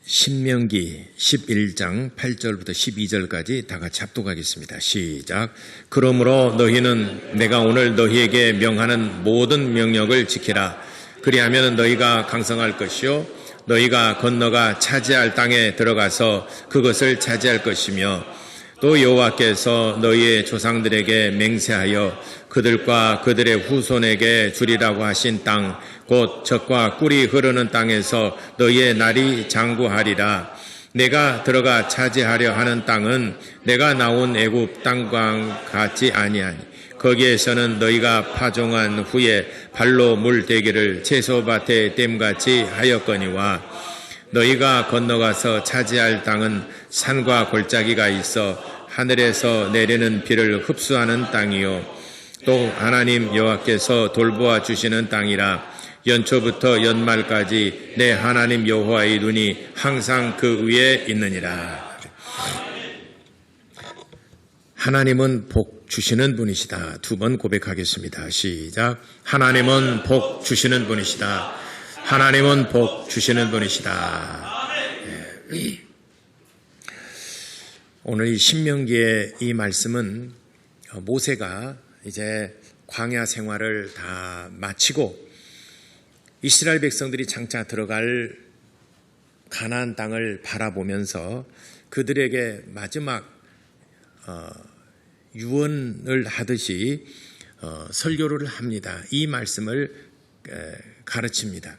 신명기 11장 8절부터 12절까지 다 같이 합독하겠습니다. 시작. 그러므로 너희는 내가 오늘 너희에게 명하는 모든 명령을 지키라. 그리하면 너희가 강성할 것이요 너희가 건너가 차지할 땅에 들어가서 그것을 차지할 것이며 또 여호와께서 너희의 조상들에게 맹세하여 그들과 그들의 후손에게 주리라고 하신 땅 곧 젖과 꿀이 흐르는 땅에서 너희의 날이 장구하리라. 내가 들어가 차지하려 하는 땅은 내가 나온 애굽 땅과 같지 아니하니 거기에서는 너희가 파종한 후에 발로 물대기를 채소밭에 댐같이 하였거니와 너희가 건너가서 차지할 땅은 산과 골짜기가 있어 하늘에서 내리는 비를 흡수하는 땅이요 또 하나님 여호와께서 돌보아 주시는 땅이라. 연초부터 연말까지 내 하나님 여호와의 눈이 항상 그 위에 있느니라. 하나님은 복 주시는 분이시다. 두 번 고백하겠습니다. 시작. 하나님은 복 주시는 분이시다. 하나님은 복 주시는 분이시다. 네. 오늘 이 신명기의 이 말씀은 모세가 이제 광야 생활을 다 마치고 이스라엘 백성들이 장차 들어갈 가나안 땅을 바라보면서 그들에게 마지막 유언을 하듯이 설교를 합니다. 이 말씀을 가르칩니다.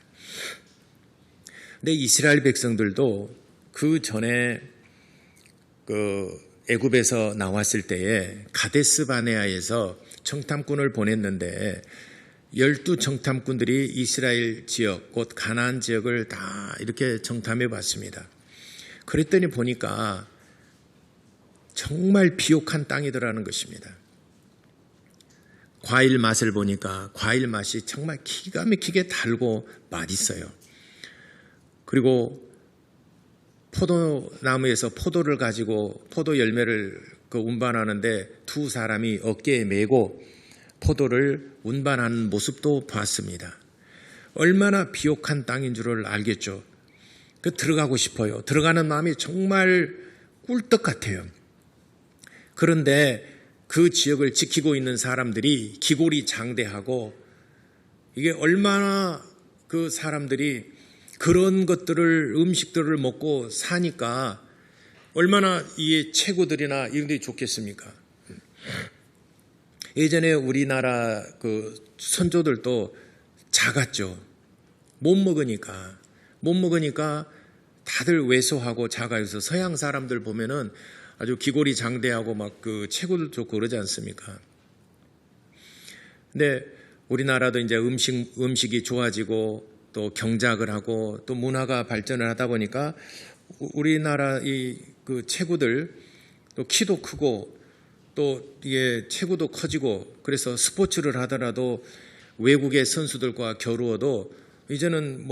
근데 이스라엘 백성들도 그 전에 애굽에서 나왔을 때에 가데스 바네아에서 정탐꾼을 보냈는데 12 정탐꾼들이 이스라엘 지역 곧 가나안 지역을 다 이렇게 정탐해 봤습니다. 그랬더니 보니까 정말 비옥한 땅이더라는 것입니다. 과일 맛을 보니까 과일 맛이 정말 기가 막히게 달고 맛있어요. 그리고 포도나무에서 포도를 가지고 포도 열매를 운반하는데 두 사람이 어깨에 메고 포도를 운반하는 모습도 봤습니다. 얼마나 비옥한 땅인 줄을 알겠죠. 들어가고 싶어요. 들어가는 마음이 정말 꿀떡 같아요. 그런데 그 지역을 지키고 있는 사람들이 기골이 장대하고 이게 얼마나 그 사람들이 그런 것들을 음식들을 먹고 사니까 얼마나 이 체구들이나 이런 데 좋겠습니까? 예전에 우리나라 그 선조들도 작았죠. 못 먹으니까 다들 왜소하고 작아서 서양 사람들 보면은 아주 기골이 장대하고 막 그 체구들 좋고 그러지 않습니까? 근데 우리나라도 이제 음식이 좋아지고 또 경작을 하고 또 문화가 발전을 하다 보니까 우리나라 그 체구들 또 키도 크고 또 이게 체구도 커지고 그래서 스포츠를 하더라도 외국의 선수들과 겨루어도 이제는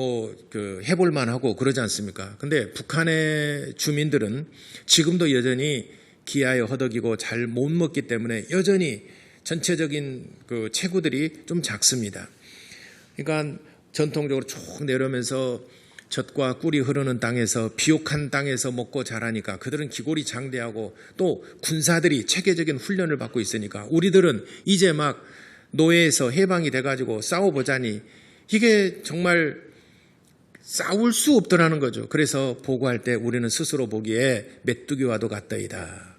해볼만 하고 그러지 않습니까? 근데 북한의 주민들은 지금도 여전히 기아에 허덕이고 잘 못 먹기 때문에 여전히 전체적인 그 체구들이 좀 작습니다. 그러니까 전통적으로 쭉 내려오면서 젖과 꿀이 흐르는 땅에서 비옥한 땅에서 먹고 자라니까 그들은 기골이 장대하고 또 군사들이 체계적인 훈련을 받고 있으니까 우리들은 이제 막 노예에서 해방이 돼가지고 싸워보자니 이게 정말 싸울 수 없더라는 거죠. 그래서 보고할 때 우리는 스스로 보기에 메뚜기와도 같더이다.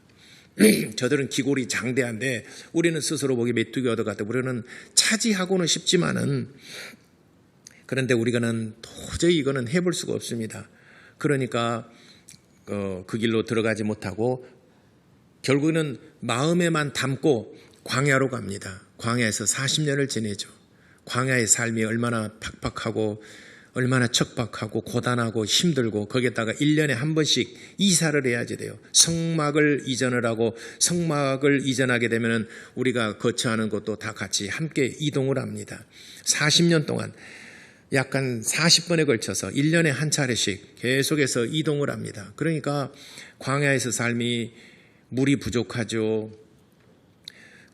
저들은 기골이 장대한데 우리는 스스로 보기에 메뚜기와도 같다. 우리는 차지하고는 싶지만은 그런데 우리가는 도저히 이거는 해볼 수가 없습니다. 그러니까 그 길로 들어가지 못하고 결국은 마음에만 담고 광야로 갑니다. 광야에서 40년을 지내죠. 광야의 삶이 얼마나 팍팍하고 얼마나 척박하고 고단하고 힘들고 거기에다가 1년에 한 번씩 이사를 해야지 돼요. 성막을 이전을 하고 성막을 이전하게 되면 우리가 거처하는 곳도 다 같이 함께 이동을 합니다. 40년 동안 약간 40번에 걸쳐서 1년에 한 차례씩 계속해서 이동을 합니다. 그러니까 광야에서 삶이 물이 부족하죠.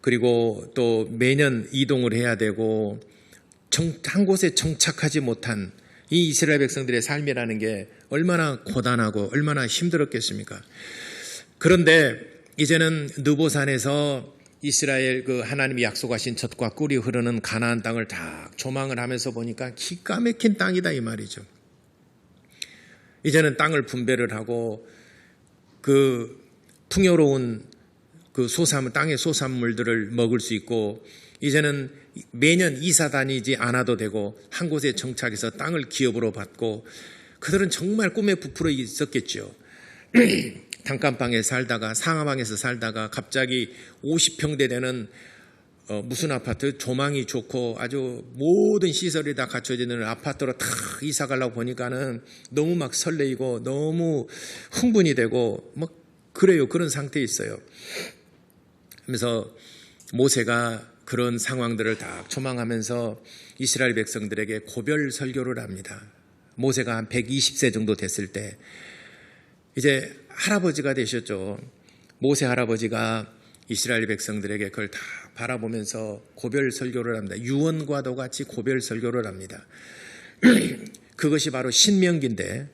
그리고 또 매년 이동을 해야 되고 한 곳에 정착하지 못한 이 이스라엘 백성들의 삶이라는 게 얼마나 고단하고 얼마나 힘들었겠습니까? 그런데 이제는 느보산에서 이스라엘 그 하나님이 약속하신 젖과 꿀이 흐르는 가나안 땅을 다 조망을 하면서 보니까 기가 막힌 땅이다 이 말이죠. 이제는 땅을 분배를 하고 그 풍요로운 그 땅의 소산물들을 먹을 수 있고, 이제는 매년 이사 다니지 않아도 되고 한 곳에 정착해서 땅을 기업으로 받고, 그들은 정말 꿈에 부풀어 있었겠죠. 단칸방에 살다가 상하방에서 살다가 갑자기 50평대 되는 무슨 아파트, 조망이 좋고 아주 모든 시설이 다 갖춰지는 아파트로 탁 이사 가려고 보니까는 너무 막 설레이고 너무 흥분이 되고 막 그래요. 그런 상태에 있어요. 그래서 모세가 그런 상황들을 다 조망하면서 이스라엘 백성들에게 고별 설교를 합니다. 모세가 한 120세 정도 됐을 때 이제 할아버지가 되셨죠. 모세 할아버지가 이스라엘 백성들에게 그걸 다 바라보면서 고별 설교를 합니다. 유언과도 같이 고별 설교를 합니다. 그것이 바로 신명기인데,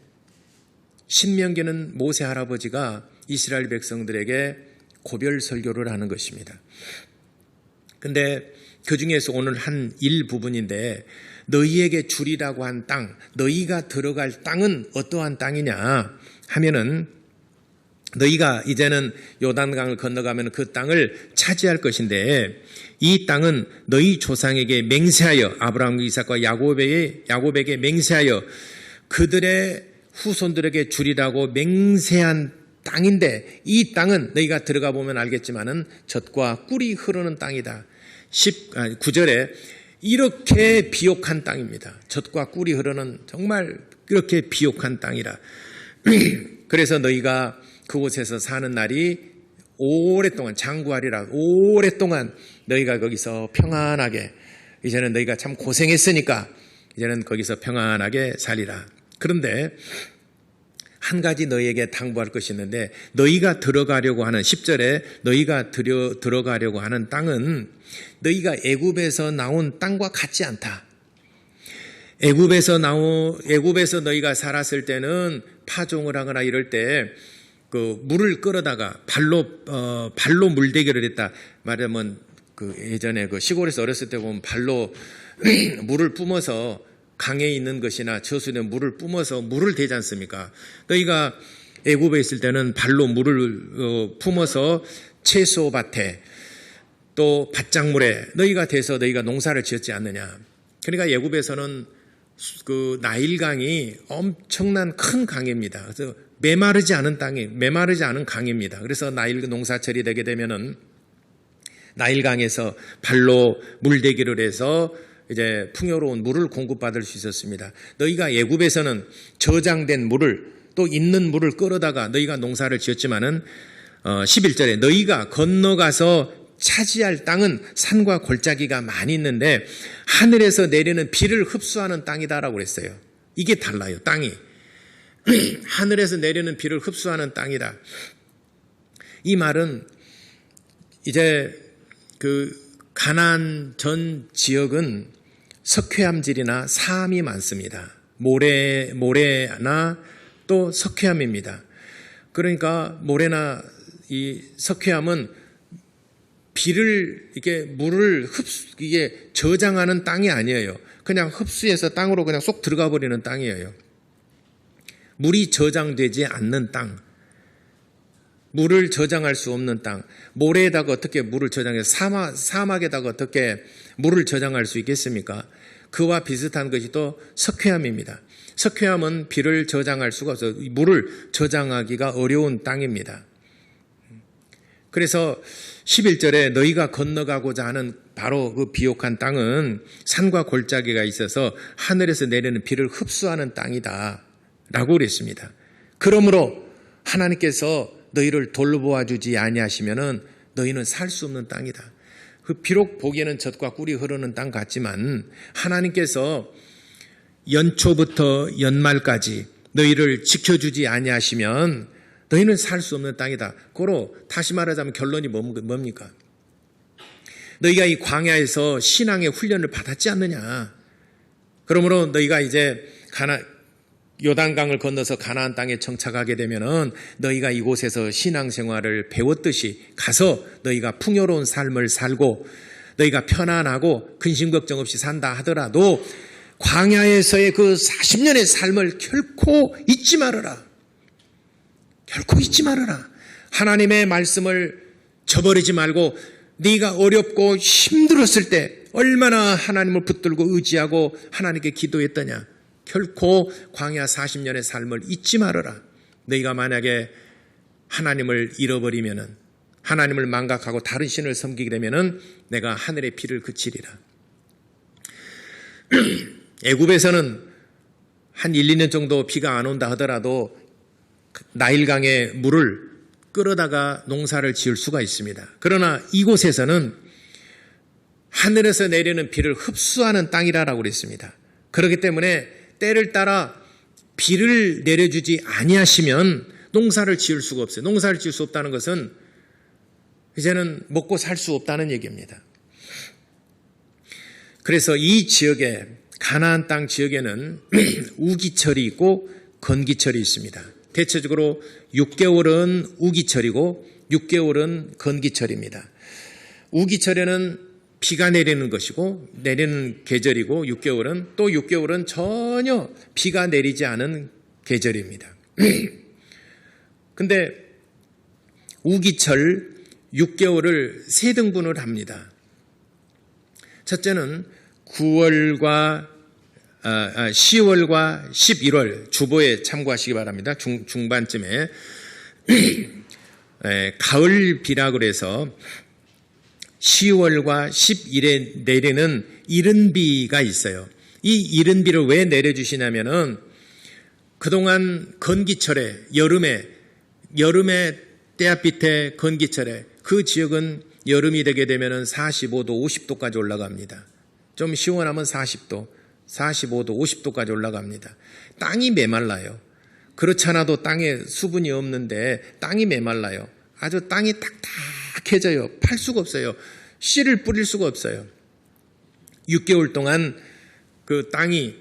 신명기는 모세 할아버지가 이스라엘 백성들에게 고별 설교를 하는 것입니다. 근데 그 중에서 오늘 한 일부분인데, 너희에게 주리라고 한 땅, 너희가 들어갈 땅은 어떠한 땅이냐 하면은, 너희가 이제는 요단강을 건너가면 그 땅을 차지할 것인데, 이 땅은 너희 조상에게 맹세하여, 아브라함과 이삭과 야곱에게 맹세하여 그들의 후손들에게 주리라고 맹세한 땅인데, 이 땅은 너희가 들어가 보면 알겠지만은 젖과 꿀이 흐르는 땅이다. 9절에 이렇게 비옥한 땅입니다. 젖과 꿀이 흐르는 정말 이렇게 비옥한 땅이라. 그래서 너희가 그곳에서 사는 날이 오랫동안, 장구하리라, 오랫동안 너희가 거기서 평안하게, 이제는 너희가 참 고생했으니까 이제는 거기서 평안하게 살리라. 그런데 한 가지 너희에게 당부할 것이 있는데, 너희가 들어가려고 하는 10절에 너희가 들어가려고 하는 땅은 너희가 애굽에서 나온 땅과 같지 않다. 애굽에서 너희가 살았을 때는 파종을 하거나 이럴 때 그 물을 끌어다가 발로 물대기를 했다. 말하면 그 예전에 그 시골에서 어렸을 때 보면 발로 물을 뿜어서 강에 있는 것이나 저수에 물을 뿜어서 물을 대지 않습니까? 너희가 애굽에 있을 때는 발로 물을 품어서 채소밭에 또 밭작물에 너희가 대서 너희가 농사를 지었지 않느냐. 그러니까 애굽에서는 그 나일강이 엄청난 큰 강입니다. 그래서 메마르지 않은 강입니다. 그래서 나일 농사철이 되게 되면은 나일강에서 발로 물대기를 해서 이제 풍요로운 물을 공급받을 수 있었습니다. 너희가 애굽에서는 저장된 물을, 또 있는 물을 끌어다가 너희가 농사를 지었지만은 11절에 너희가 건너가서 차지할 땅은 산과 골짜기가 많이 있는데 하늘에서 내리는 비를 흡수하는 땅이다라고 그랬어요. 이게 달라요. 땅이 하늘에서 내리는 비를 흡수하는 땅이다. 이 말은 이제 그 가나안 전 지역은 석회암질이나 사암이 많습니다. 모래나 또 석회암입니다. 그러니까 모래나 이 석회암은 비를, 물을 이게 저장하는 땅이 아니에요. 그냥 흡수해서 땅으로 그냥 쏙 들어가 버리는 땅이에요. 물이 저장되지 않는 땅. 물을 저장할 수 없는 땅. 모래에다가 어떻게 물을 저장해서 사막에다가 어떻게 물을 저장할 수 있겠습니까? 그와 비슷한 것이 또 석회암입니다. 석회암은 비를 저장할 수가 없어요. 물을 저장하기가 어려운 땅입니다. 그래서 11절에 너희가 건너가고자 하는 바로 그 비옥한 땅은 산과 골짜기가 있어서 하늘에서 내리는 비를 흡수하는 땅이다 라고 그랬습니다. 그러므로 하나님께서 너희를 돌보아주지 아니하시면은 너희는 살 수 없는 땅이다. 비록 보기에는 젖과 꿀이 흐르는 땅 같지만 하나님께서 연초부터 연말까지 너희를 지켜주지 아니하시면 너희는 살 수 없는 땅이다. 고로 다시 말하자면 결론이 뭡니까? 너희가 이 광야에서 신앙의 훈련을 받았지 않느냐. 그러므로 너희가 이제 요단강을 건너서 가나안 땅에 정착하게 되면은 너희가 이곳에서 신앙생활을 배웠듯이 가서 너희가 풍요로운 삶을 살고 너희가 편안하고 근심 걱정 없이 산다 하더라도 광야에서의 그 40년의 삶을 결코 잊지 말아라. 결코 잊지 말아라. 하나님의 말씀을 저버리지 말고 네가 어렵고 힘들었을 때 얼마나 하나님을 붙들고 의지하고 하나님께 기도했더냐. 결코 광야 40년의 삶을 잊지 말아라. 너희가 만약에 하나님을 잃어버리면은 하나님을 망각하고 다른 신을 섬기게 되면은 내가 하늘의 비를 그치리라. 애굽에서는 한 1, 2년 정도 비가 안 온다 하더라도 나일강의 물을 끌어다가 농사를 지을 수가 있습니다. 그러나 이곳에서는 하늘에서 내리는 비를 흡수하는 땅이라고 그랬습니다. 그렇기 때문에 때를 따라 비를 내려주지 아니하시면 농사를 지을 수가 없어요. 농사를 지을 수 없다는 것은 이제는 먹고 살 수 없다는 얘기입니다. 그래서 이 지역에 가나안 땅 지역에는 우기철이 있고 건기철이 있습니다. 대체적으로 6개월은 우기철이고 6개월은 건기철입니다. 우기철에는 비가 내리는 것이고 내리는 계절이고 6개월은 또 6개월은 전혀 비가 내리지 않은 계절입니다. 근데 우기철 6개월을 세 등분을 합니다. 첫째는 9월과 10월과 11월 주보에 참고하시기 바랍니다. 중반쯤에 가을비라고 해서 10월과 11일에 내리는 이른 비가 있어요. 이 이른 비를 왜 내려주시냐면은 그동안 건기철에 여름에 때앗빛에 건기철에 그 지역은 여름이 되게 되면은 45도, 50도까지 올라갑니다. 좀 시원하면 40도, 45도, 50도까지 올라갑니다. 땅이 메말라요. 그렇지 않아도 땅에 수분이 없는데 땅이 메말라요. 아주 땅이 딱딱해져요. 팔 수가 없어요. 씨를 뿌릴 수가 없어요. 6개월 동안 그 땅이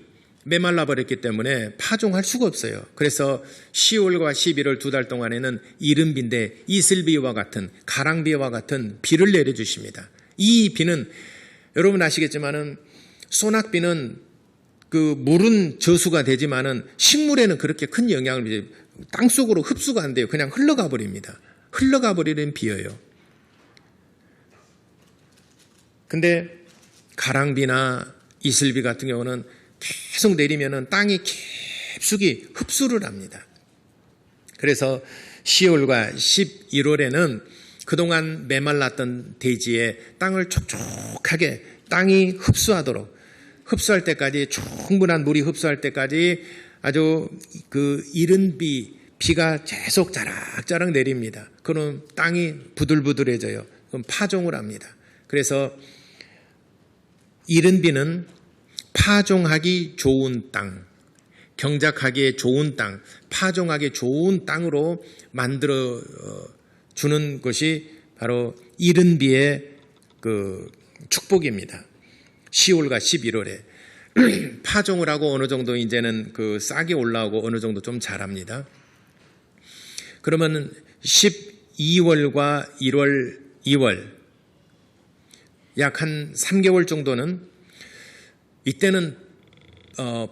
메말라 버렸기 때문에 파종할 수가 없어요. 그래서 10월과 11월 2달 동안에는 이른 비인데 이슬비와 같은 가랑비와 같은 비를 내려주십니다. 이 비는 여러분 아시겠지만은 소낙비는 그 물은 저수가 되지만은 식물에는 그렇게 큰 영향을 땅 속으로 흡수가 안 돼요. 그냥 흘러가 버립니다. 흘러가 버리는 비예요. 근데 가랑비나 이슬비 같은 경우는 계속 내리면은 땅이 깊숙이 흡수를 합니다. 그래서 10월과 11월에는 그동안 메말랐던 대지에 땅을 촉촉하게 땅이 흡수할 때까지 충분한 물이 흡수할 때까지 아주 그 이른 비가 계속 자락자락 내립니다. 그럼 땅이 부들부들해져요. 그럼 파종을 합니다. 그래서 이른 비는 파종하기 좋은 땅, 경작하기에 좋은 땅, 파종하기 좋은 땅으로 만들어 주는 것이 바로 이른 비의 그 축복입니다. 10월과 11월에 파종을 하고 어느 정도 이제는 그 싹이 올라오고 어느 정도 좀 자랍니다. 그러면 12월과 1월, 2월 약 한 3개월 정도는 이때는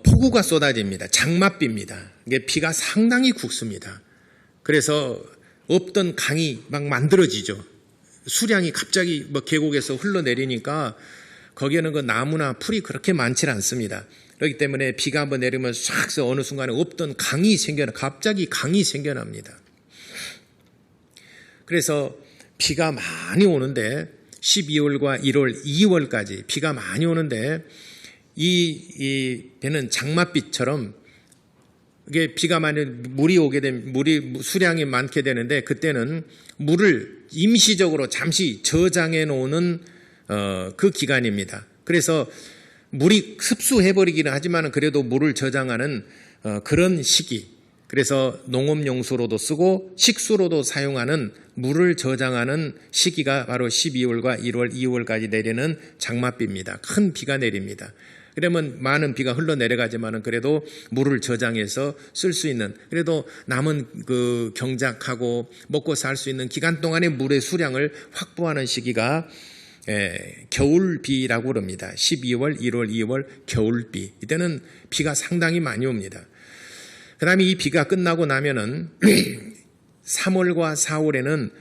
폭우가 쏟아집니다. 장맛비입니다. 이게 비가 상당히 굵습니다. 그래서 없던 강이 막 만들어지죠. 수량이 갑자기 계곡에서 흘러내리니까 거기에는 그 나무나 풀이 그렇게 많지 않습니다. 그렇기 때문에 비가 한번 내리면 싹 어느 순간에 없던 강이 갑자기 강이 생겨납니다. 그래서 비가 많이 오는데 12월과 1월, 2월까지 비가 많이 오는데 이 배는 장맛비처럼 이게 비가 많이 물이 오게 되면 물이 수량이 많게 되는데 그때는 물을 임시적으로 잠시 저장해 놓는 그 기간입니다. 그래서 물이 흡수해버리기는 하지만 그래도 물을 저장하는 그런 시기. 그래서 농업용수로도 쓰고 식수로도 사용하는 물을 저장하는 시기가 바로 12월과 1월, 2월까지 내리는 장맛비입니다. 큰 비가 내립니다. 그러면 많은 비가 흘러내려가지만은 그래도 물을 저장해서 쓸 수 있는, 그래도 남은 그 경작하고 먹고 살 수 있는 기간 동안의 물의 수량을 확보하는 시기가 겨울비라고 그럽니다. 12월, 1월, 2월 겨울비. 이때는 비가 상당히 많이 옵니다. 그 다음에 이 비가 끝나고 나면은 3월과 4월에는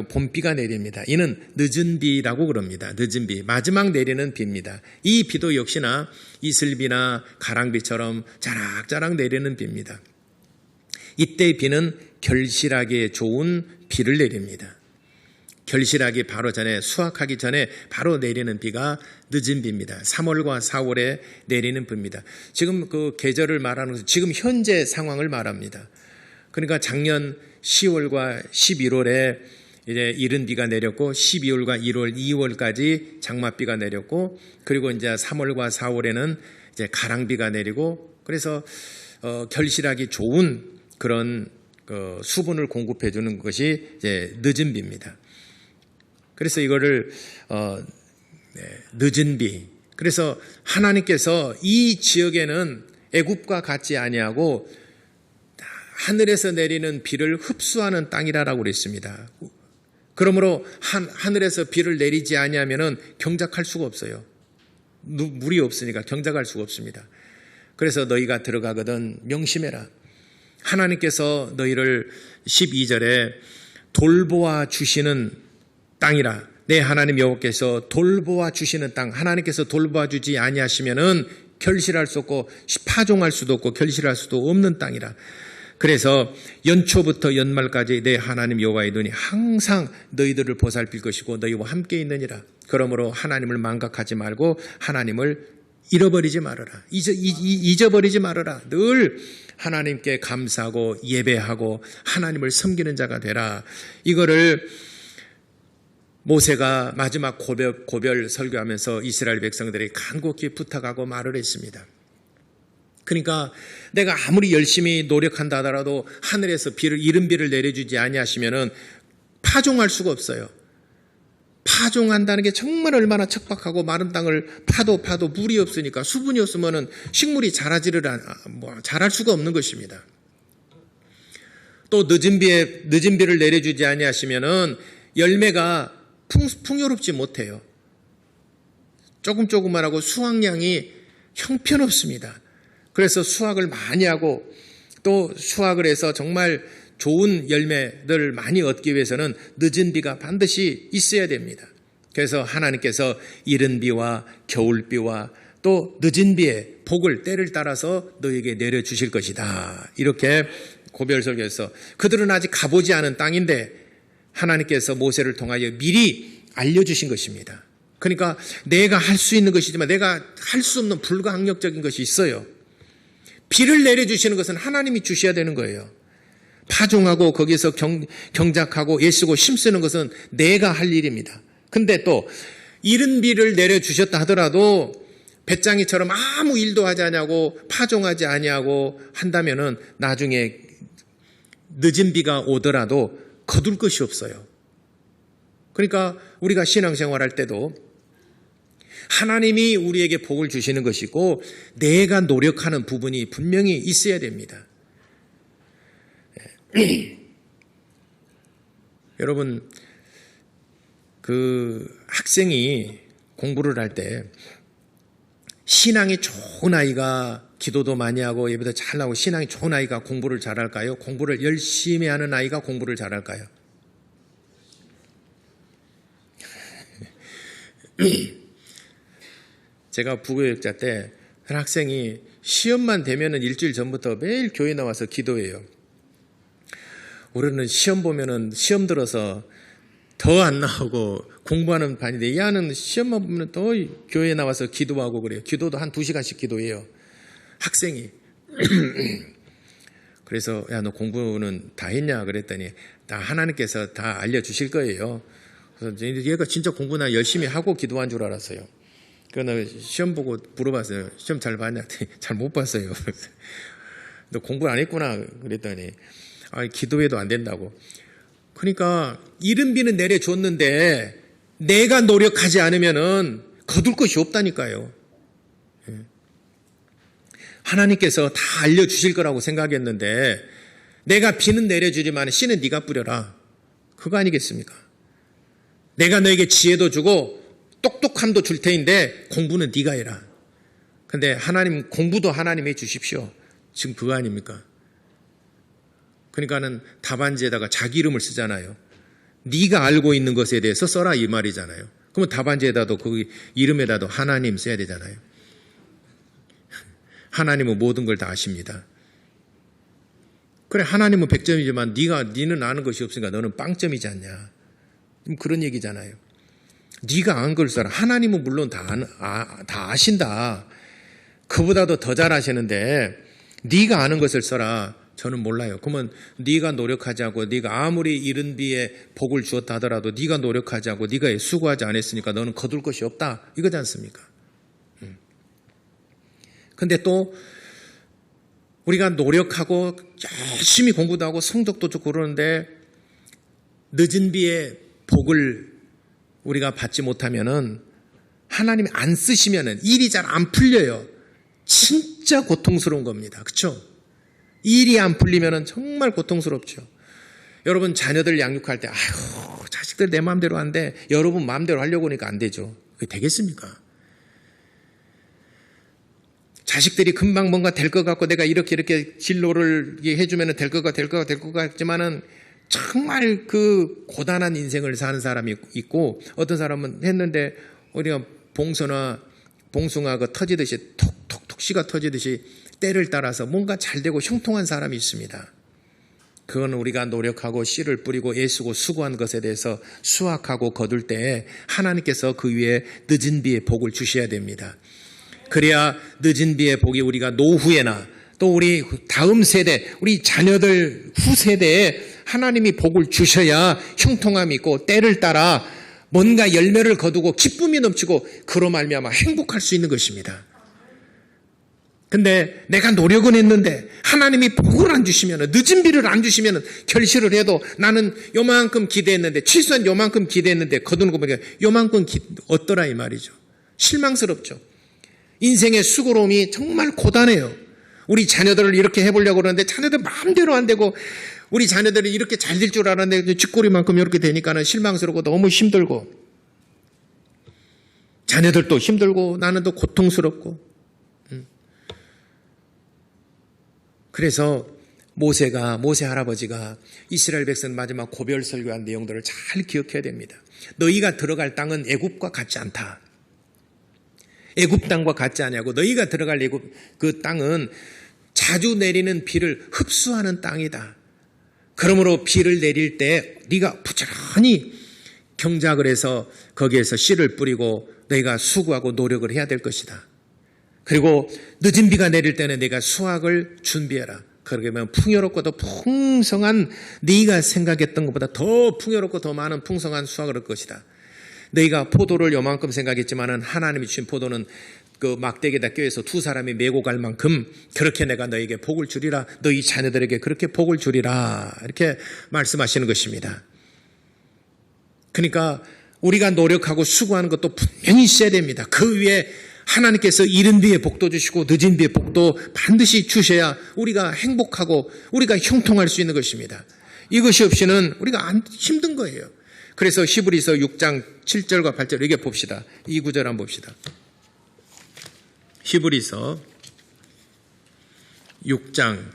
봄비가 내립니다. 이는 늦은 비라고 그럽니다. 늦은 비, 마지막 내리는 비입니다. 이 비도 역시나 이슬비나 가랑비처럼 자락자락 내리는 비입니다. 이때 비는 결실하기에 좋은 비를 내립니다. 결실하기 바로 전에, 수확하기 전에 바로 내리는 비가 늦은 비입니다. 3월과 4월에 내리는 비입니다. 지금 그 계절을 말하는 것은 지금 현재 상황을 말합니다. 그러니까 작년 10월과 11월에 이제 이른 비가 내렸고, 12월과 1월, 2월까지 장맛비가 내렸고, 그리고 이제 3월과 4월에는 이제 가랑비가 내리고, 그래서 결실하기 좋은 그런 수분을 공급해 주는 것이 이제 늦은 비입니다. 그래서 이거를 늦은 비. 그래서 하나님께서 이 지역에는 애굽과 같지 아니하고 하늘에서 내리는 비를 흡수하는 땅이라고 그랬습니다. 그러므로 하늘에서 비를 내리지 아니하면은 경작할 수가 없어요. 물이 없으니까 경작할 수가 없습니다. 그래서 너희가 들어가거든 명심해라. 하나님께서 너희를 12절에 돌보아 주시는 땅이라. 내 하나님 여호와께서 돌보아 주시는 땅. 하나님께서 돌보아 주지 아니하시면은 결실할 수 없고 파종할 수도 없고 결실할 수도 없는 땅이라. 그래서 연초부터 연말까지 내 하나님 여호와의 눈이 항상 너희들을 보살필 것이고 너희와 함께 있느니라. 그러므로 하나님을 망각하지 말고 하나님을 잃어버리지 말아라. 잊어버리지 말아라. 늘 하나님께 감사하고 예배하고 하나님을 섬기는 자가 되라. 이거를 모세가 마지막 고별 설교하면서 이스라엘 백성들이 간곡히 부탁하고 말을 했습니다. 그러니까 내가 아무리 열심히 노력한다 하더라도 하늘에서 이른 비를 내려주지 아니하시면은 파종할 수가 없어요. 파종한다는 게 정말 얼마나 척박하고 마른 땅을 파도 물이 없으니까 수분이 없으면은 식물이 자랄 수가 없는 것입니다. 또 늦은 비를 내려주지 아니하시면은 열매가 풍요롭지 못해요. 조금만 하고 수확량이 형편없습니다. 그래서 수확을 많이 하고 또 수확을 해서 정말 좋은 열매들을 많이 얻기 위해서는 늦은 비가 반드시 있어야 됩니다. 그래서 하나님께서 이른 비와 겨울 비와 또 늦은 비의 복을 때를 따라서 너에게 내려주실 것이다. 이렇게 고별설교에서 그들은 아직 가보지 않은 땅인데 하나님께서 모세를 통하여 미리 알려주신 것입니다. 그러니까 내가 할 수 있는 것이지만 내가 할 수 없는 불가항력적인 것이 있어요. 비를 내려주시는 것은 하나님이 주셔야 되는 거예요. 파종하고 거기서 경작하고 애쓰고 힘쓰는 것은 내가 할 일입니다. 근데 또 이른 비를 내려주셨다 하더라도 배짱이처럼 아무 일도 하지 아니하고 파종하지 아니하고 한다면은 나중에 늦은 비가 오더라도 거둘 것이 없어요. 그러니까 우리가 신앙생활할 때도 하나님이 우리에게 복을 주시는 것이고 내가 노력하는 부분이 분명히 있어야 됩니다. 여러분, 그 학생이 공부를 할 때 신앙이 좋은 아이가 기도도 많이 하고 예배도 잘 하고 신앙이 좋은 아이가 공부를 잘할까요? 공부를 열심히 하는 아이가 공부를 잘할까요? 제가 부교육자 때 한 학생이 시험만 되면은 일주일 전부터 매일 교회 나와서 기도해요. 우리는 시험 보면은 시험 들어서 더 안 나오고 공부하는 반인데 이 아는 시험만 보면 더 교회에 나와서 기도하고 그래요. 기도도 한 2시간씩 기도해요. 학생이. 그래서 야, 너 공부는 다 했냐 그랬더니 다 하나님께서 다 알려주실 거예요. 그래서 얘가 진짜 공부나 열심히 하고 기도한 줄 알았어요. 그래서 시험 보고 물어봤어요. 시험 잘 봤냐? 잘 못 봤어요. 너 공부 안 했구나 그랬더니 기도해도 안 된다고. 그러니까 이른 비는 내려줬는데 내가 노력하지 않으면은 거둘 것이 없다니까요. 하나님께서 다 알려주실 거라고 생각했는데 내가 비는 내려주지만 씨는 네가 뿌려라. 그거 아니겠습니까? 내가 너에게 지혜도 주고 똑똑함도 줄 테인데 공부는 네가 해라. 근데 하나님 공부도 하나님 해 주십시오. 지금 그거 아닙니까? 그러니까는 답안지에다가 자기 이름을 쓰잖아요. 네가 알고 있는 것에 대해서 써라 이 말이잖아요. 그러면 답안지에다도 그 이름에다도 하나님 써야 되잖아요. 하나님은 모든 걸 다 아십니다. 그래 하나님은 100점이지만 네는 아는 것이 없으니까 너는 빵점이지 않냐. 그런 얘기잖아요. 네가 아는 걸 써라. 하나님은 물론 다 아신다. 그보다도 더 잘 아시는데 네가 아는 것을 써라. 저는 몰라요. 그러면 네가 노력하지 않고 네가 아무리 이른 비에 복을 주었다 하더라도 네가 노력하지 않고 네가 수고하지 않았으니까 너는 거둘 것이 없다. 이거지 않습니까? 근데 또 우리가 노력하고 열심히 공부도 하고 성적도 좋고 그러는데 늦은 비에 복을 우리가 받지 못하면은 하나님이 안 쓰시면은 일이 잘 안 풀려요. 진짜 고통스러운 겁니다. 그렇죠? 일이 안 풀리면은 정말 고통스럽죠. 여러분 자녀들 양육할 때 아이고 자식들 내 마음대로 안 돼. 여러분 마음대로 하려고 하니까 안 되죠. 그게 되겠습니까? 자식들이 금방 뭔가 될 것 같고 내가 이렇게 진로를 해주면 될 것 같지만은 정말 그 고단한 인생을 사는 사람이 있고 어떤 사람은 했는데 우리가 봉숭아가 터지듯이 톡톡톡 씨가 터지듯이 때를 따라서 뭔가 잘 되고 형통한 사람이 있습니다. 그건 우리가 노력하고 씨를 뿌리고 애쓰고 수고한 것에 대해서 수확하고 거둘 때 하나님께서 그 위에 늦은 비에 복을 주셔야 됩니다. 그래야 늦은 비의 복이 우리가 노후에나 또 우리 다음 세대, 우리 자녀들 후세대에 하나님이 복을 주셔야 형통함이 있고 때를 따라 뭔가 열매를 거두고 기쁨이 넘치고 그로 말미암아 행복할 수 있는 것입니다. 근데 내가 노력은 했는데 하나님이 복을 안 주시면 늦은 비를 안 주시면 결실을 해도 나는 요만큼 기대했는데 최소한 요만큼 기대했는데 거두는 거 보니까 요만큼 얻더라 이 말이죠. 실망스럽죠. 인생의 수고로움이 정말 고단해요. 우리 자녀들을 이렇게 해보려고 그러는데 자녀들 마음대로 안 되고 우리 자녀들이 이렇게 잘 될 줄 알았는데 쥐꼬리만큼 이렇게 되니까는 실망스럽고 너무 힘들고 자녀들도 힘들고 나는 또 고통스럽고 그래서 모세 할아버지가 이스라엘 백성 마지막 고별 설교한 내용들을 잘 기억해야 됩니다. 너희가 들어갈 땅은 애굽과 같지 않다. 애굽 땅과 같지 않냐고. 너희가 들어갈 애굽 그 땅은 자주 내리는 비를 흡수하는 땅이다. 그러므로 비를 내릴 때 네가 부지런히 경작을 해서 거기에서 씨를 뿌리고 너희가 수고하고 노력을 해야 될 것이다. 그리고 늦은 비가 내릴 때는 내가 수확을 준비해라. 그러면 풍요롭고 더 풍성한 네가 생각했던 것보다 더 풍요롭고 더 많은 풍성한 수확을 얻을 것이다. 너희가 포도를 요만큼 생각했지만은 하나님이 주신 포도는 그 막대기에다 껴서 두 사람이 메고 갈 만큼 그렇게 내가 너에게 복을 주리라. 너희 자녀들에게 그렇게 복을 주리라. 이렇게 말씀하시는 것입니다. 그러니까 우리가 노력하고 수고하는 것도 분명히 있어야 됩니다. 그 위에 하나님께서 이른 비에 복도 주시고 늦은 비에 복도 반드시 주셔야 우리가 행복하고 우리가 형통할 수 있는 것입니다. 이것이 없이는 우리가 힘든 거예요. 그래서 히브리서 6장 7절과 8절 이게 봅시다. 이 구절 한번 봅시다. 히브리서 6장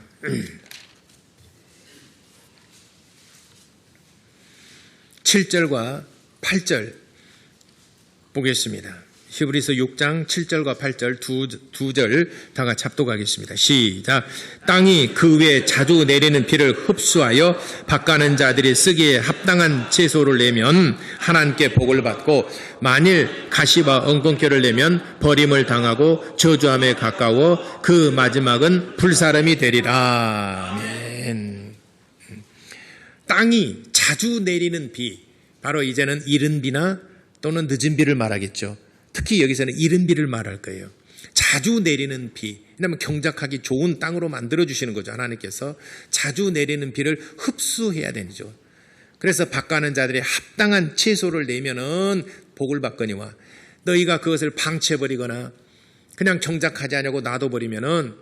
7절과 8절 보겠습니다. 히브리서 6장 7절과 8절 두 절 다 같이 합독하겠습니다. 시작. 땅이 그 위에 자주 내리는 비를 흡수하여 밭가는 자들이 쓰기에 합당한 채소를 내면 하나님께 복을 받고 만일 가시와 엉겅퀴를 내면 버림을 당하고 저주함에 가까워 그 마지막은 불사름이 되리라. 아멘. 땅이 자주 내리는 비, 바로 이제는 이른 비나 또는 늦은 비를 말하겠죠. 특히 여기서는 이른 비를 말할 거예요. 자주 내리는 비. 왜냐하면 경작하기 좋은 땅으로 만들어주시는 거죠. 하나님께서 자주 내리는 비를 흡수해야 되죠. 그래서 밭가는 자들이 합당한 채소를 내면은 복을 받거니와 너희가 그것을 방치해버리거나 그냥 경작하지 않냐고 놔둬버리면은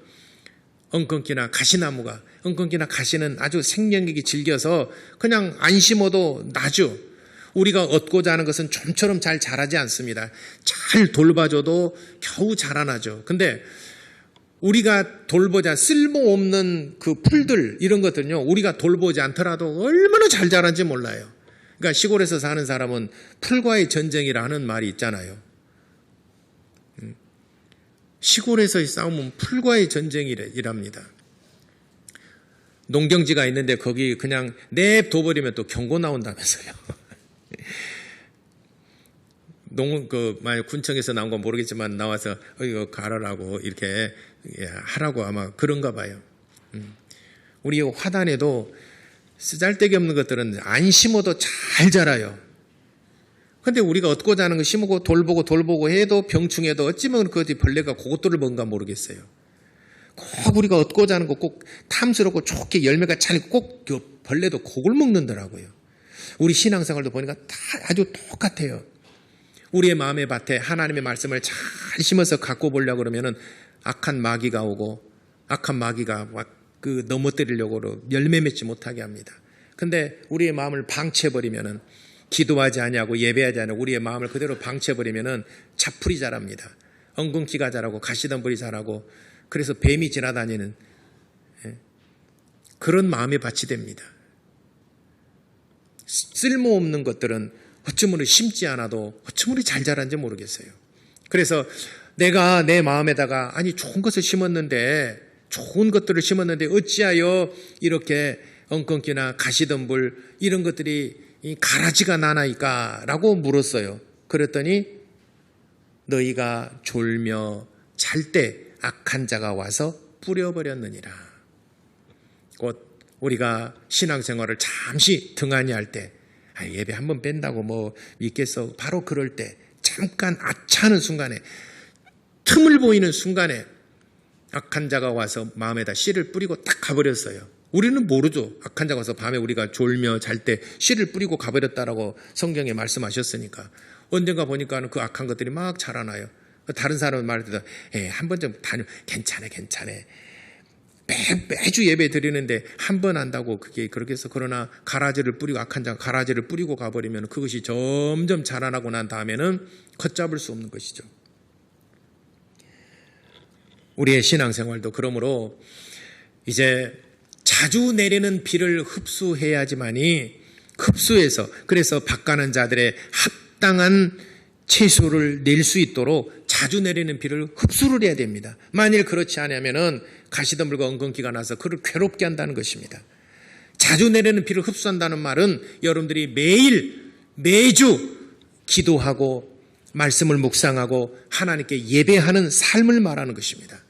엉겅퀴나 가시나무가, 엉겅퀴나 가시는 아주 생명력이 질겨서 그냥 안 심어도 나죠. 우리가 얻고자 하는 것은 좀처럼 잘 자라지 않습니다. 잘 돌봐줘도 겨우 자라나죠. 근데 우리가 돌보자 쓸모없는 그 풀들 이런 것들은요, 우리가 돌보지 않더라도 얼마나 잘 자란지 몰라요. 그러니까 시골에서 사는 사람은 풀과의 전쟁이라는 말이 있잖아요. 시골에서의 싸움은 풀과의 전쟁이랍니다. 농경지가 있는데 거기 그냥 냅둬버리면 또 경고 나온다면서요. 만약 군청에서 나온 건 모르겠지만 나와서 이거 가라라고 이렇게 하라고 아마 그런가 봐요. 우리 화단에도 쓰잘데기 없는 것들은 안 심어도 잘 자라요. 근데 우리가 얻고자 하는 거 심고 돌보고 해도 병충해도 어찌면 그 벌레가 그것들을 뭔가 모르겠어요. 꼭 우리가 얻고자 하는 거 꼭 탐스럽고 좋게 열매가 잘 꼭 그 벌레도 그걸 먹는더라고요. 우리 신앙생활도 보니까 다 아주 똑같아요. 우리의 마음의 밭에 하나님의 말씀을 잘 심어서 갖고 보려고 그러면은 악한 마귀가 오고 악한 마귀가 그 넘어뜨리려고 열매 맺지 못하게 합니다. 근데 우리의 마음을 방치해버리면은 기도하지 아니하고 예배하지 아니하고 우리의 마음을 그대로 방치해버리면은 잡풀이 자랍니다. 엉겅퀴가 자라고 가시덤불이 자라고 그래서 뱀이 지나다니는 그런 마음의 밭이 됩니다. 쓸모없는 것들은 어쩌면 심지 않아도 어쩌면 잘 자란지 모르겠어요. 그래서 내가 내 마음에다가 좋은 것을 심었는데 좋은 것들을 심었는데 어찌하여 이렇게 엉겅퀴나 가시덤불 이런 것들이 가라지가 나나이까 라고 물었어요. 그랬더니 너희가 졸며 잘 때 악한 자가 와서 뿌려버렸느니라. 곧 우리가 신앙생활을 잠시 등한히 할 때 예배 한번 뺀다고 뭐 믿겠어. 바로 그럴 때 잠깐 아차하는 순간에 틈을 보이는 순간에 악한 자가 와서 마음에다 씨를 뿌리고 딱 가버렸어요. 우리는 모르죠. 악한 자가 와서 밤에 우리가 졸며 잘 때 씨를 뿌리고 가버렸다라고 성경에 말씀하셨으니까. 언젠가 보니까 그 악한 것들이 막 자라나요. 다른 사람은 말할 때도 한 번 좀 다녀. 괜찮아. 매주 예배 드리는데 한 번 한다고 그게 그렇게 해서 그러나 가라지를 뿌리고 악한 자가 가라지를 뿌리고 가버리면 그것이 점점 자라나고 난 다음에는 걷잡을 수 없는 것이죠. 우리의 신앙생활도 그러므로 이제 자주 내리는 비를 흡수해야지만이 흡수해서 그래서 밭가는 자들의 합당한 채소를 낼 수 있도록 자주 내리는 비를 흡수를 해야 됩니다. 만일 그렇지 않으면은 가시덤불과 엉겅퀴가 나서 그를 괴롭게 한다는 것입니다. 자주 내리는 비를 흡수한다는 말은 여러분들이 매주 기도하고 말씀을 묵상하고 하나님께 예배하는 삶을 말하는 것입니다.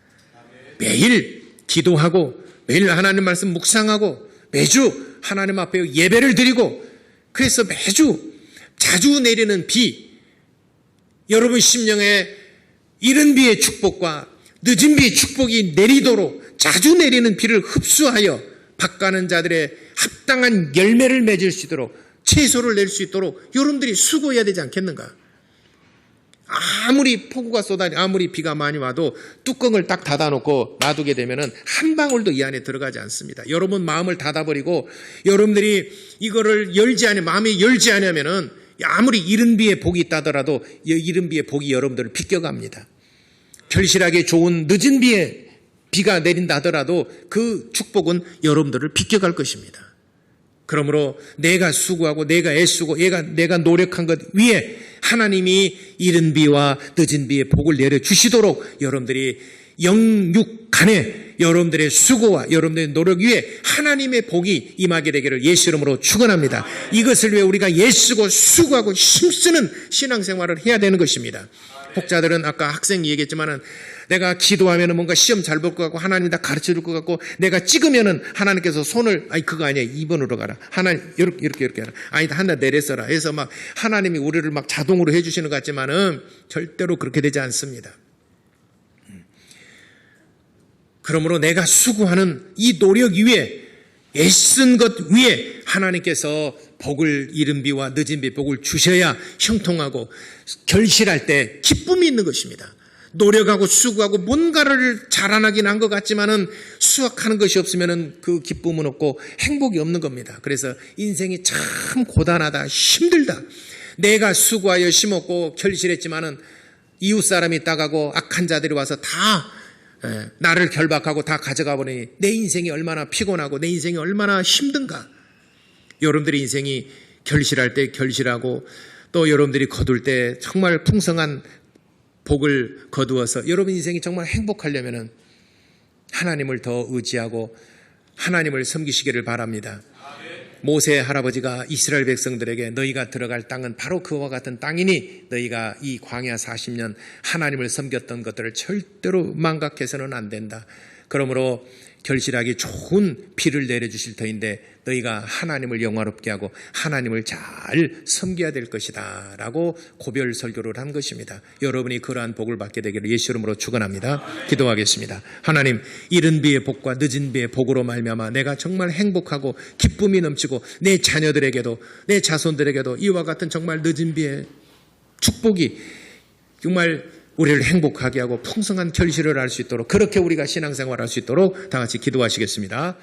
매일 기도하고 매일 하나님 말씀 묵상하고 매주 하나님 앞에 예배를 드리고 그래서 매주 자주 내리는 비 여러분 심령에 이른 비의 축복과 늦은 비의 축복이 내리도록 자주 내리는 비를 흡수하여 밭가는 자들의 합당한 열매를 맺을 수 있도록 채소를 낼 수 있도록 여러분들이 수고해야 되지 않겠는가? 아무리 폭우가 아무리 비가 많이 와도 뚜껑을 딱 닫아놓고 놔두게 되면은 한 방울도 이 안에 들어가지 않습니다. 여러분 마음을 닫아버리고 여러분들이 이거를 마음이 열지 않으면은 아무리 이른 비에 복이 있다더라도 이른 비에 복이 여러분들을 비껴갑니다. 결실하게 좋은 늦은 비에 비가 내린다 하더라도 그 축복은 여러분들을 비껴갈 것입니다. 그러므로 내가 수고하고 내가 애쓰고 내가 노력한 것 위에 하나님이 이른 비와 늦은 비의 복을 내려주시도록 여러분들이 영육간에 여러분들의 수고와 여러분들의 노력 위에 하나님의 복이 임하게 되기를 예수 이름으로 축원합니다. 이것을 위해 우리가 애쓰고 수고하고 힘쓰는 신앙생활을 해야 되는 것입니다. 목자들은 아까 학생이 얘기했지만은 내가 기도하면은 뭔가 시험 잘 볼 것 같고 하나님 다 가르쳐 줄 것 같고 내가 찍으면은 하나님께서 손을 그거 아니야 2번으로 가라 하나님 이렇게 하라 하나 내렸어라 해서 막 하나님이 우리를 막 자동으로 해주시는 것 같지만은 절대로 그렇게 되지 않습니다. 그러므로 내가 수고하는 이 노력 위에 애쓴 것 위에 하나님께서 복을 이른 비와 늦은 비 복을 주셔야 형통하고 결실할 때 기쁨이 있는 것입니다. 노력하고 수고하고 뭔가를 자라나긴 한 것 같지만은 수확하는 것이 없으면은 그 기쁨은 없고 행복이 없는 겁니다. 그래서 인생이 참 고단하다, 힘들다. 내가 수고하여 심었고 결실했지만은 이웃 사람이 따가고 악한 자들이 와서 다 나를 결박하고 다 가져가 버리니 내 인생이 얼마나 피곤하고 내 인생이 얼마나 힘든가. 여러분들의 인생이 결실할 때 결실하고 또 여러분들이 거둘 때 정말 풍성한 복을 거두어서 여러분 인생이 정말 행복하려면 하나님을 더 의지하고 하나님을 섬기시기를 바랍니다. 모세 할아버지가 이스라엘 백성들에게 너희가 들어갈 땅은 바로 그와 같은 땅이니 너희가 이 광야 40년 하나님을 섬겼던 것들을 절대로 망각해서는 안 된다. 그러므로 결실하기 좋은 비를 내려주실 터인데 너희가 하나님을 영화롭게 하고 하나님을 잘 섬겨야 될 것이다 라고 고별 설교를 한 것입니다. 여러분이 그러한 복을 받게 되기를 예수 이름으로 축원합니다. 기도하겠습니다. 하나님, 이른 비의 복과 늦은 비의 복으로 말미암아 내가 정말 행복하고 기쁨이 넘치고 내 자녀들에게도 내 자손들에게도 이와 같은 정말 늦은 비의 축복이 정말 우리를 행복하게 하고 풍성한 결실을 할 수 있도록 그렇게 우리가 신앙생활할 수 있도록 다 같이 기도하시겠습니다.